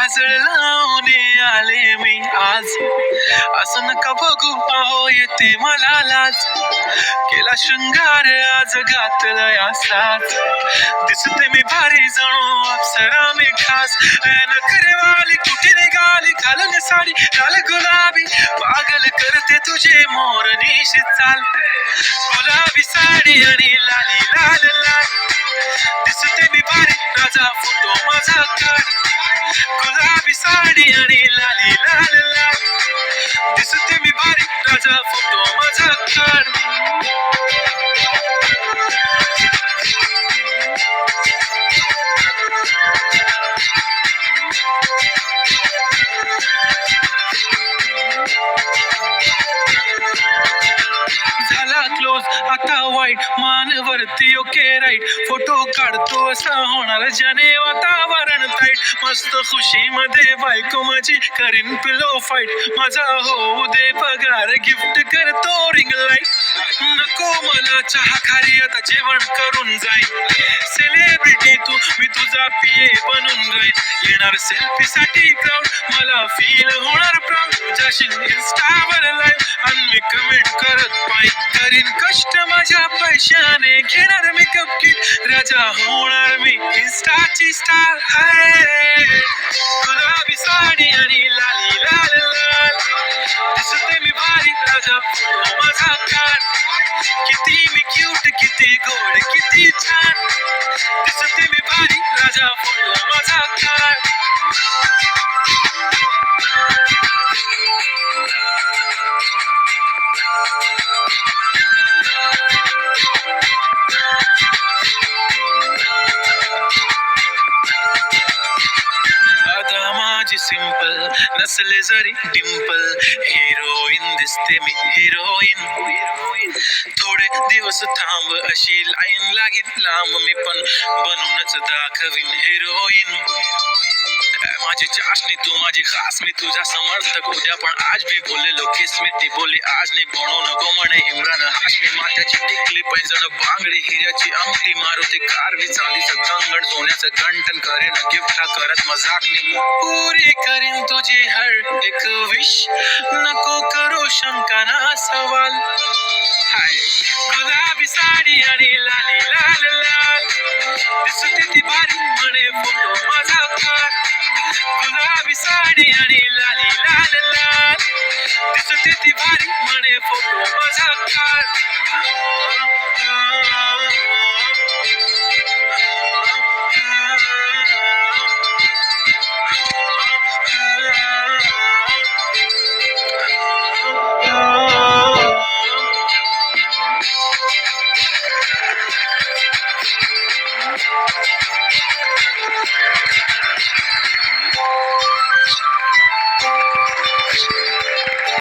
काजळ लावून आले मी आज. असं नका बघू अहो येते मला लाज. केला शृंगार आज घातलाय असाच. दिसते मी भारी जणू अप्सरा मी खास. नखरेवाली कुठे निघाली घालून साडी लाल गुलाबी. पागल करते तुझे मोरनीशी चाल. गुलाबी साडी आणि लाली लाल लाल. दिसते मी भारी राजा फोटो माझा काढ. गुलाबी साडी आणि लाली लाल लाल. दिसते मी भारी राजा फोटो माझा काढ. झाला क्लोज आता वाईट मानवरती ओके राईट. फोटो काढतो असा होणार ज्याने वातावरण टाईट. मस्त खुशी मध्ये बायको माझी करीन पिलो फाईट. माझा होऊ दे पगार गिफ्ट करतो रिंग लाईट. नको मला चहा खारी आता जेवण करून जाईन. सेलिब्रिटी तू मी तुझा पिये बनून राहीन. येणार सेल्फी साठी क्राऊड मला फील होणार प्राऊड. जाशील इन्स्टावर लाईव्ह आणि मी कमेंट करत पाहिजे. करीन कष्ट माझ्या पैशाने घेणार मेकअप किट. राजा होणार मी इन्स्टाची स्टार. गुलाबी साडी आणि लाली लाल लाल. दिसते मी भारी राजा फोटो माझा काढ. किती मी क्यूट किती गोड किती छान. दिसते मी भारी राजा फोटो माझा काढ. आता माझी सिंपल नसले जरी डिंपल. हिरोईन दिसते मी हिरोईन. थोडे दिवस थांब अशी लाईन लागेल लांब. मी पण बनूनच दाखवीन हिरोईन. माझी चाशनी तू माझी खास मी तुझा समर्थक उद्या पण आज भी बोलेलो किस मी ती बोली आज नाही बनू नको म्हणे इम्रान हाशमी. माथ्याची टिकली पैंजण बांगडी हिऱ्याची अंगठी मारुती कारवी चांदीचं कंगण सोन्याचं गंटन करेन गिफ्ट करत मजाकनी. पुरी करीन तुझी हर एक विश. नको करू शंका ना सवाल. हाय गुलाबी साडी आणि लाली लाल लाल. दिसते ती भारी म्हणे फोटो माझा काढ. गुलाबी साडी आणि लाली लाल लाल. दिसते ती भारी म्हणे फोटो माझा काढ.